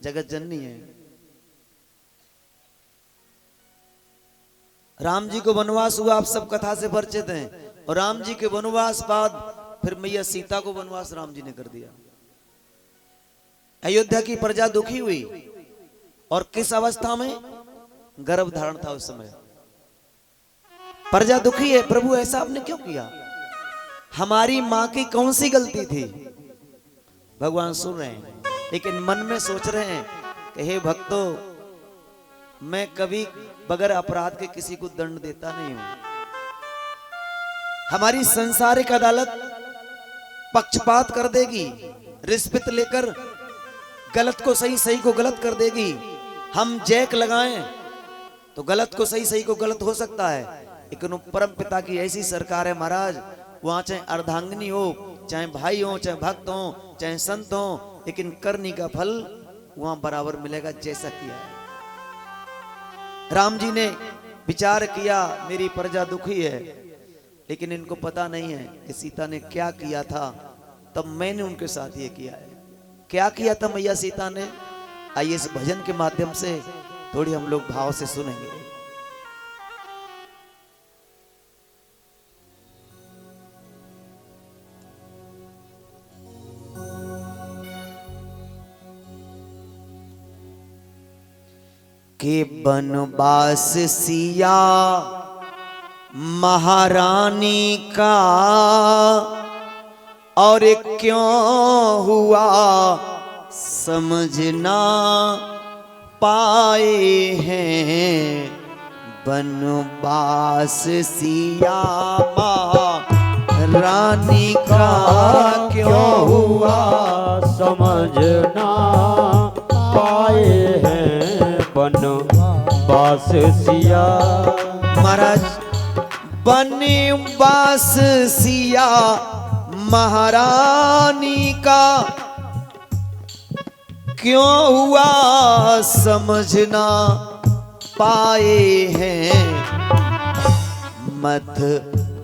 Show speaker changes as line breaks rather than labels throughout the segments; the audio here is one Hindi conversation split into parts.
जगत जननी है। राम जी को वनवास हुआ, आप सब कथा से परिचित हैं। और राम जी के वनवास बाद फिर मैया सीता को वनवास राम जी ने कर दिया। अयोध्या की प्रजा दुखी हुई, और किस अवस्था में? गर्भ धारण था उस समय। प्रजा दुखी है, प्रभु ऐसा आपने क्यों किया? हमारी मां की कौन सी गलती थी? भगवान सुन रहे हैं, लेकिन मन में सोच रहे हैं कि हे भक्तों, मैं कभी बगैर अपराध के किसी को दंड देता नहीं हूं। हमारी संसारिक अदालत पक्षपात कर देगी, रिश्वत लेकर गलत को सही, सही को गलत कर देगी। हम जैक लगाएं तो गलत को सही, सही को गलत हो सकता है, लेकिन परम पिता की ऐसी सरकार है महाराज, वहां चाहे अर्धांगिनी हो, चाहे भाई हो, चाहे भक्त हो, चाहे संत हो, लेकिन करनी का फल वहां बराबर मिलेगा जैसा किया है। राम जी ने विचार किया, मेरी प्रजा दुखी है, लेकिन इनको पता नहीं है कि सीता ने क्या किया था, तब मैंने उनके साथ ये किया है। क्या किया था मैया सीता ने? आइए इस भजन के माध्यम से थोड़ी हम लोग भाव से सुनेंगे। के बनवास सिया महारानी का और क्यों हुआ समझना पाए हैं। बनवास सिया महारानी का क्यों हुआ
समझना पाए हैं। बनवास सिया
महाराज, बनवास सिया महारानी का क्यों हुआ समझना पाए हैं। मत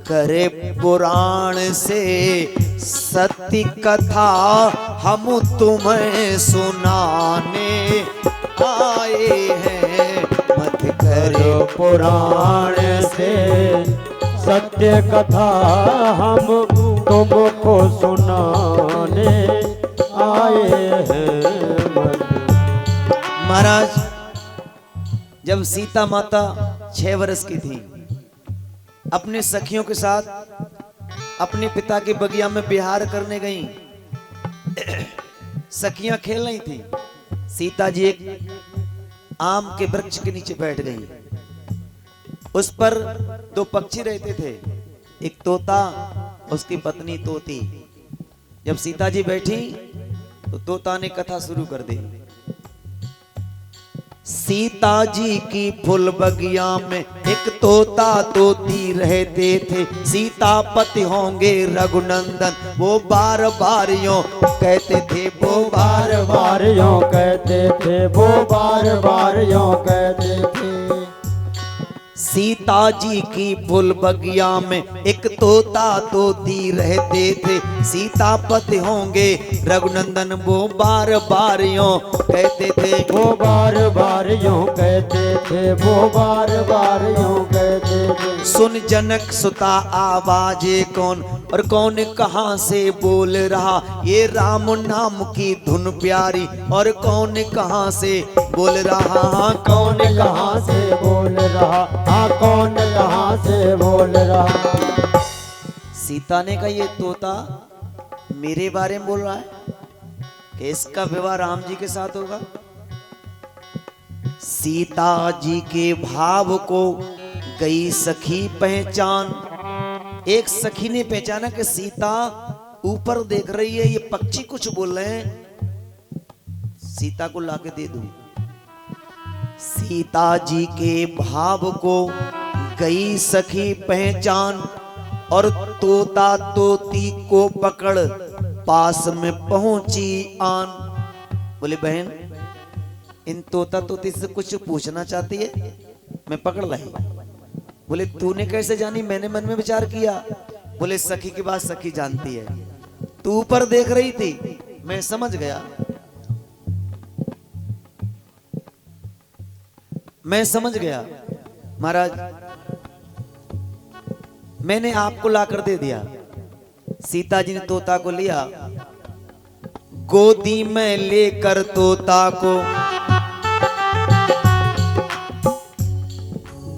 करे पुराण से सत्य कथा हम तुम्हें सुनाने आए हैं। मत करे
पुराण से सत्य कथा हम तुमको सुनाने आए हैं।
महाराज, जब सीता माता 6 वर्ष की थी, अपने सखियों के साथ अपने पिता के बगिया में विहार करने गईं। सखियां खेल रही थी, सीता जी एक आम के वृक्ष के नीचे बैठ गई। उस पर 2 पक्षी रहते थे, एक तोता, उसकी पत्नी तोती। जब सीता जी बैठी तो तोता ने कथा शुरू कर दी। सीता जी की फूल बगिया में एक तोता तोती रहते थे। सीतापति होंगे रघुनंदन, वो बार बार यूं कहते थे, वो बार
बार यूं कहते थे, वो बार बार यूं कहते थे।
सीता जी की फूल बगिया में एक तोता तोती रहते थे। सीतापति होंगे रघुनंदन, वो बार बार यूं कहते थे,
वो बार बार यूं कहते थे, वो बार बार यूं कहते थे।
सुन जनक सुता आवाजे कौन, और कौन कहां से बोल रहा, ये राम नाम की धुन प्यारी, और कौन कहां से बोल रहा,
कौन कहां से बोल रहा, हाँ कौन कहां से बोल रहा।
सीता ने कहा, ये तोता मेरे बारे में बोल रहा है कि इसका विवाह राम जी के साथ होगा। सीता जी के भाव को गई सखी पहचान। एक सखी ने पहचाना कि सीता ऊपर देख रही है, ये पक्षी कुछ बोल रहे हैं, सीता को लाके दे दूं। सीता जी के भाव को गई सखी पहचान, और तोता तोती को पकड़ पास में पहुंची आन। बोले बहन, इन तोता तोती से कुछ पूछना चाहती है, मैं पकड़ लाई। बोले तूने कैसे जानी? मैंने मन में विचार किया। बोले सखी की बात सखी जानती है, तू ऊपर देख रही थी, मैं समझ गया। मैं समझ गया महाराज, मैंने आपको लाकर दे दिया। सीता जी ने तोता को लिया, गोदी में लेकर तोता को,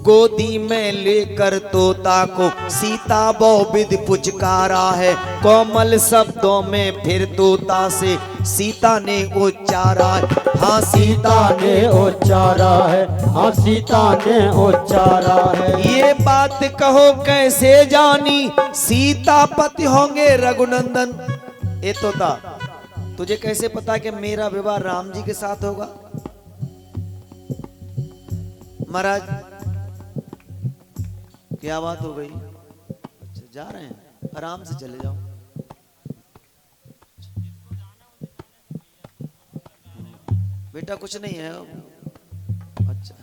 गोदी में लेकर तोता को सीता बहुविध पुचकारा है। कोमल शब्दों में फिर तोता से सीता ने उच्चारा है। हाँ
सीता ने उच्चारा है, हाँ सीता ने उच्चारा है।
ये बात कहो कैसे जानी, सीता पति होंगे रघुनंदन। ए तोता, तुझे कैसे पता कि मेरा विवाह राम जी के साथ होगा? महाराज क्या बात हो गई? अच्छा जा रहे हैं, आराम से चले जाओ। बेटा कुछ नहीं है। अच्छा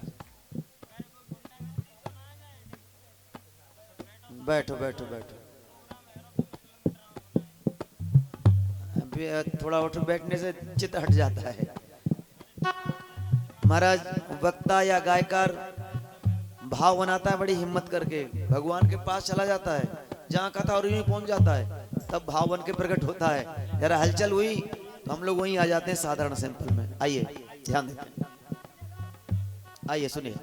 बैठो बैठो बैठो। अभी थोड़ा उठ बैठने से चित्त हट जाता है। महाराज वक्ता या गायकार भाव बनाता है बड़ी हिम्मत करके, भगवान के पास चला जाता है, जहाँ कथा और यूं पहुंच जाता है, तब भाव बन के प्रकट होता है। जरा हलचल हुई तो हम लोग वहीं आ जाते हैं साधारण सिंपल में। आइए ध्यान देते हैं, आइए सुनिए।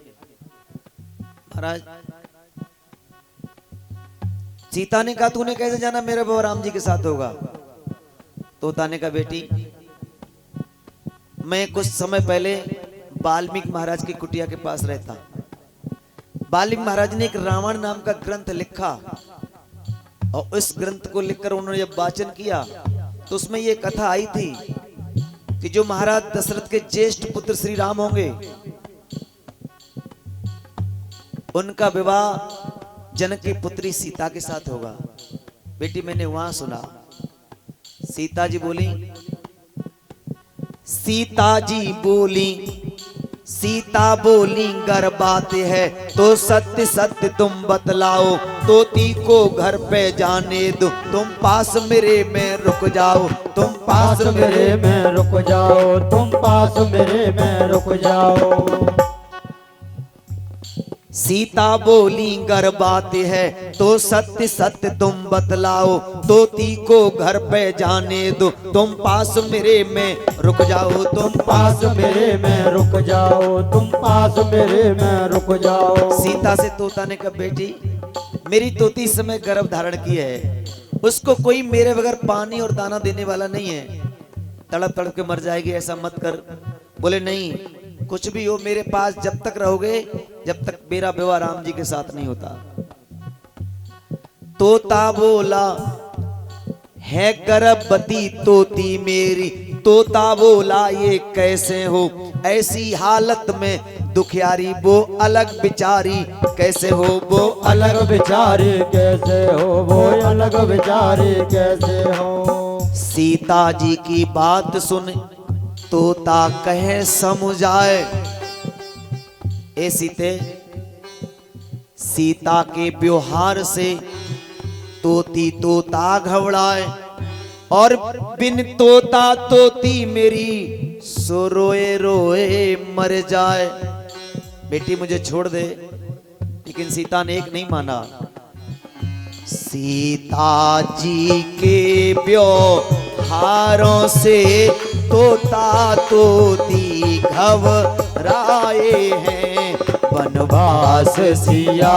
महाराज सीता ने कहा तूने कैसे जाना मेरा विवाह राम जी के साथ होगा? तोता ने कहा बेटी मैं कुछ समय पहले वाल्मीकि महाराज की कुटिया के पास रहता। वाल्मीकि महाराज ने एक रावण नाम का ग्रंथ लिखा और इस ग्रंथ को लिखकर उन्होंने जब वाचन किया तो उसमें ये कथा आई थी कि जो महाराज दशरथ के ज्येष्ठ पुत्र श्री राम होंगे उनका विवाह जनक की पुत्री सीता के साथ होगा। बेटी मैंने वहां सुना। सीता जी बोली, सीता जी बोली, सीता बोली गर बात है तो सत्य सत्य तुम बतलाओ, तोती को घर पे जाने दो, तुम पास मेरे में रुक जाओ, तुम पास मेरे
में रुक जाओ, तुम पास मेरे में रुक जाओ।
सीता बोली गर बात है तो सत्य सत्य तुम बतलाओ, तोती को घर पे जाने दो, तुम पास मेरे में रुक जाओ, तुम
पास मेरे में रुक जाओ, तुम पास मेरे में रुक जाओ।
सीता से तोता ने कहा बेटी मेरी तोती इस समय गर्भ धारण की है, उसको कोई मेरे बगैर पानी और दाना देने वाला नहीं है, तड़प तड़प के मर जाएगी, ऐसा मत कर। बोले नहीं कुछ भी हो मेरे पास जब तक रहोगे जब तक मेरा विवाह राम जी के साथ नहीं होता। तोता बोला है गर्भवती तोती मेरी, तोता बोला ये कैसे हो, ऐसी हालत में दुखियारी वो अलग बिचारी कैसे हो, वो
अलग बिचारी कैसे हो, वो अलग बिचारी कैसे हो।
सीता जी की बात सुन तोता कहे समझाए, ए सीते सीता के व्यवहार से तोती तोता घबराए और बिन तोता तोती मेरी सो रोए रोए मर जाए। बेटी मुझे छोड़ दे, लेकिन सीता ने एक नहीं माना। सीता जी के व्यवहारों से तोता तोती घबराए हैं,
वनवास सिया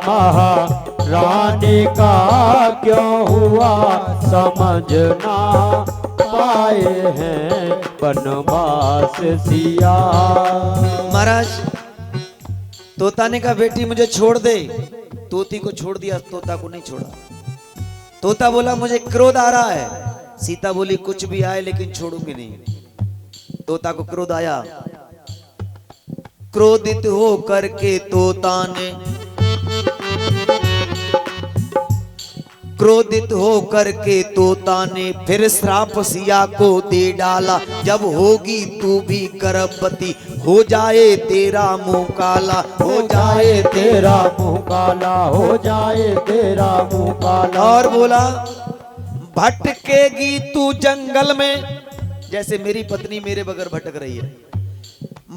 महारानी का क्यों हुआ समझ ना पाए हैं, वनवास सिया।
महाराज तोता ने कहा बेटी मुझे छोड़ दे, तोती को छोड़ दिया, तोता को नहीं छोड़ा। तोता बोला मुझे क्रोध आ रहा है, सीता बोली कुछ भी आए लेकिन छोड़ूंगी नहीं। तोता को क्रोध आया, क्रोधित हो करके तोता ने, क्रोधित हो करके तोता ने फिर श्राप सिया को दे डाला, जब होगी तू भी गर्भवती हो जाए तेरा मुंह काला,
हो जाए तेरा मुंह काला, हो जाए तेरा मुंह काला।
और बोला भटकेगी तू जंगल में, जैसे मेरी पत्नी मेरे बगैर भटक रही है,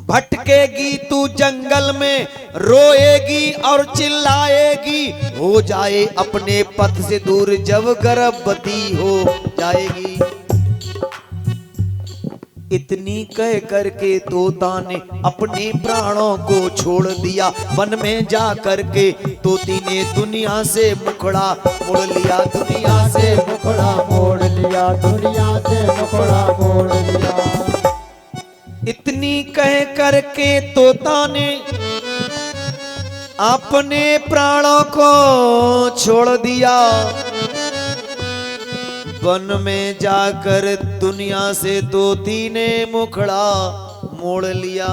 भटकेगी तू जंगल में, रोएगी और चिल्लाएगी, हो जाए अपने पथ से दूर जब गर्भवती हो जाएगी। इतनी कह करके तोता ने अपने प्राणों को छोड़ दिया। वन में जा करके तोती ने दुनिया से मुखड़ा मोड़ लिया, दुनिया से
मुखड़ा मोड़ लिया, दुनिया से मुखड़ा मोड़ लिया।
इतनी कह करके तोता ने अपने प्राणों को छोड़ दिया। वन में जाकर दुनिया से तोती ने मुखड़ा मोड़ लिया।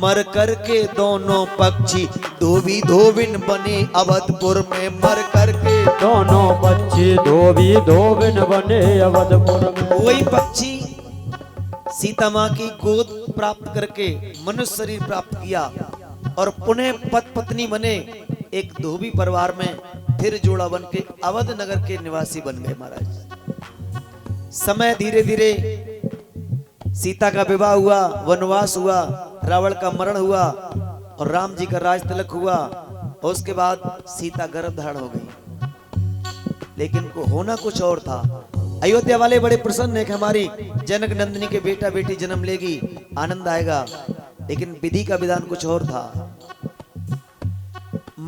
मर करके दोनों पक्षी धोबी धोबिन बने अवधपुर में। मर करके
दोनों पक्षी धोबी धोबिन बने अवधपुर में।
वही पक्षी सीता माँ की गोद प्राप्त करके मनुष्य शरीर प्राप्त किया और पुनः पत पत्नी बने एक धोबी परिवार में फिर जोड़ा बन के अवध नगर के निवासी बन गए महाराज। समय धीरे धीरे सीता का विवाह हुआ, वनवास हुआ, रावण का मरण हुआ और राम जी का राज तिलक हुआ और उसके बाद सीता गर्भधारण हो गई। लेकिन को होना कुछ और था। अयोध्या वाले बड़े प्रसन्न है कि हमारी जनक नंदिनी के बेटा बेटी जन्म लेगी, आनंद आएगा। लेकिन विधि का विधान कुछ और था।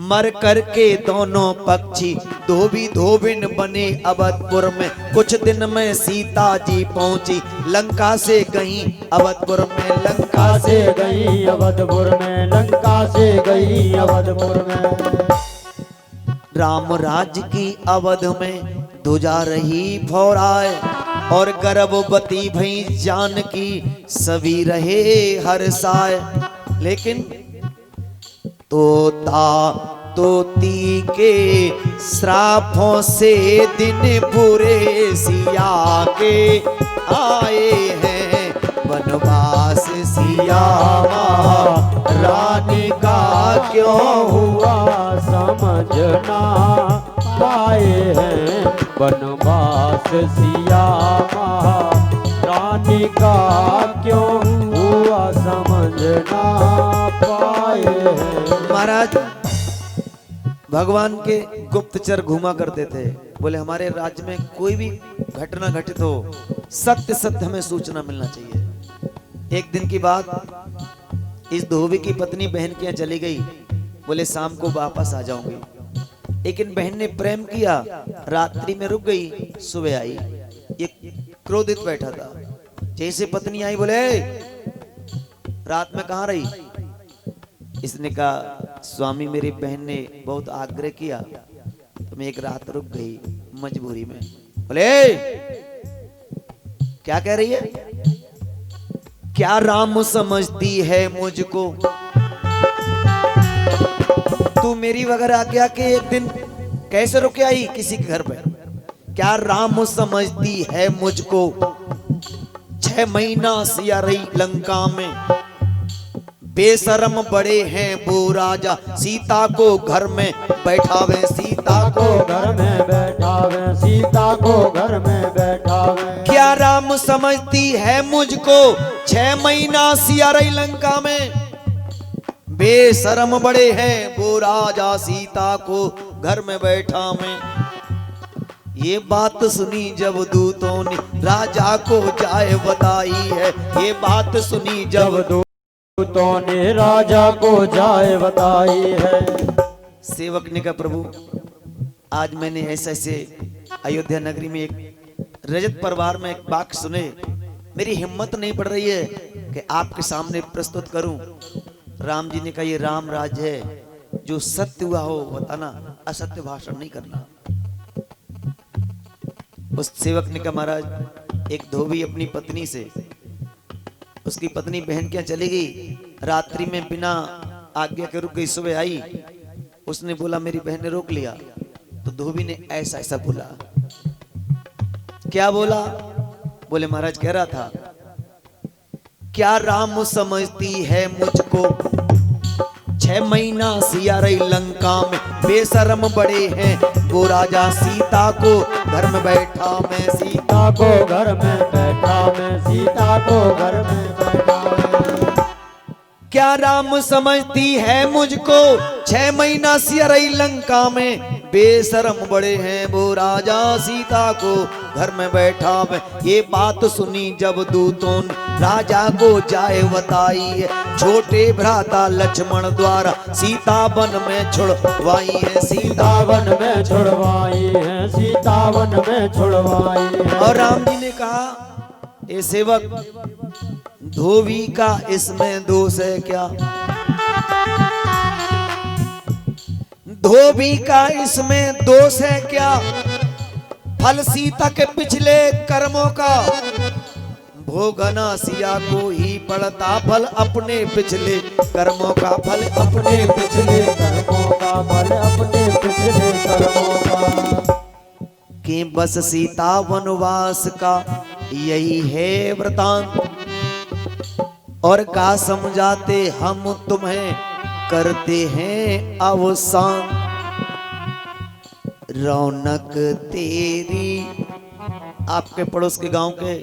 मर करके दोनों पक्षी धोबी धोबिन बने अवधपुर में। कुछ दिन में सीता जी पहुंची लंका से गई अवधपुर में। लंका से
गई अवधपुर में, लंका से गई अवधपुर में।
राम राज्य की अवध में ध्वजा रही फौराए और गर्भवती भई जानकी सभी रहे हर्षाए। लेकिन तोता तोती के श्रापों से दिन बुरे सिया के आए हैं वनवास। सिया
रानी का क्यों हुआ समझना पाए हैं वनवास। सिया रानी का क्यों हुआ समझना पाए हैं।
महाराज भगवान के गुप्तचर घूमा करते थे। बोले हमारे राज्य में कोई भी घटना घटित हो, सत्य सत्य हमें सूचना मिलना चाहिए। एक दिन की बात, इस धोबी की पत्नी बहन के यहाँ चली गई। बोले शाम को वापस आ जाऊंगी। लेकिन बहन ने प्रेम किया, रात्रि में रुक गई, सुबह आई। ये क्रोधित बैठा था। जैसे पत्नी आई, बोले रात में कहाँ रही? इसने कहा स्वामी मेरी बहन ने बहुत आग्रह किया तो मैं एक रात रुक गई मजबूरी में। बोले क्या कह रही है? क्या राम समझती है मुझको? तू मेरी वगैरह आज्ञा के एक दिन कैसे रुके आई किसी के घर पर? क्या राम समझती है मुझको? 6 महीना सिया रही लंका में। बेशरम बड़े हैं वो राजा, सीता को घर में बैठावे। सीता को
घर में बैठावे, सीता को घर में बैठावे।
क्या राम समझती है मुझको? 6 महीना सिया रही लंका में। बेशरम बड़े हैं वो राजा, सीता को घर में बैठा में। ये बात सुनी जब दूतों ने राजा को जाए बताई है। ये बात सुनी जब
दूतों ने राजा को जाए बताई है।
सेवक ने कहा प्रभु आज मैंने ऐसे ऐसे अयोध्या नगरी में एक रजत परिवार में एक वाक्य सुने, मेरी हिम्मत नहीं पड़ रही है कि आपके सामने प्रस्तुत करूं। राम जी ने कहा ये राम राज्य है, जो सत्य हुआ हो बताना, असत्य भाषण नहीं करना। उस सेवक ने कहा महाराज एक धोबी अपनी पत्नी से, उसकी पत्नी बहन क्या चली गई, रात्रि में बिना आज्ञा के रुक गई, सुबह आई। उसने बोला मेरी बहन ने रोक लिया। तो धोबी ने ऐसा ऐसा बोला। क्या बोला? बोले महाराज कह रहा था क्या राम समझती है मुझको? 6 महीना सिया रही लंका में। बेशरम बड़े हैं वो राजा, सीता को घर में बैठा मैं। सीता
को घर में बैठा में सीता को घर में बैठावे।
क्या राम समझती है मुझको, 6 महीना से रही लंका में, बेशरम बड़े हैं वो राजा सीता को घर में बैठा में। ये बात सुनी जब दूतों राजा को जाए बताई है, छोटे भ्राता लक्ष्मण द्वारा सीता वन में छुड़वाई है, सीता
वन में छुड़वाई है, सीता वन में छुड़वाई है।
और राम जी ने कहा, ए सेवक, धोबी का इसमें दोष है क्या? धोबी का इसमें दोष है क्या? फल सीता के पिछले कर्मों का भोगना सिया को ही पड़ता, फल अपने पिछले कर्मों का, फल अपने
पिछले कर्मों का, फल अपने पिछले कर्मों का।
कि बस सीता वनवास का यही है वृतांत, और का समझाते हम तुम्हें करते हैं अवसान। रौनक तेरी, आपके पड़ोस के गांव के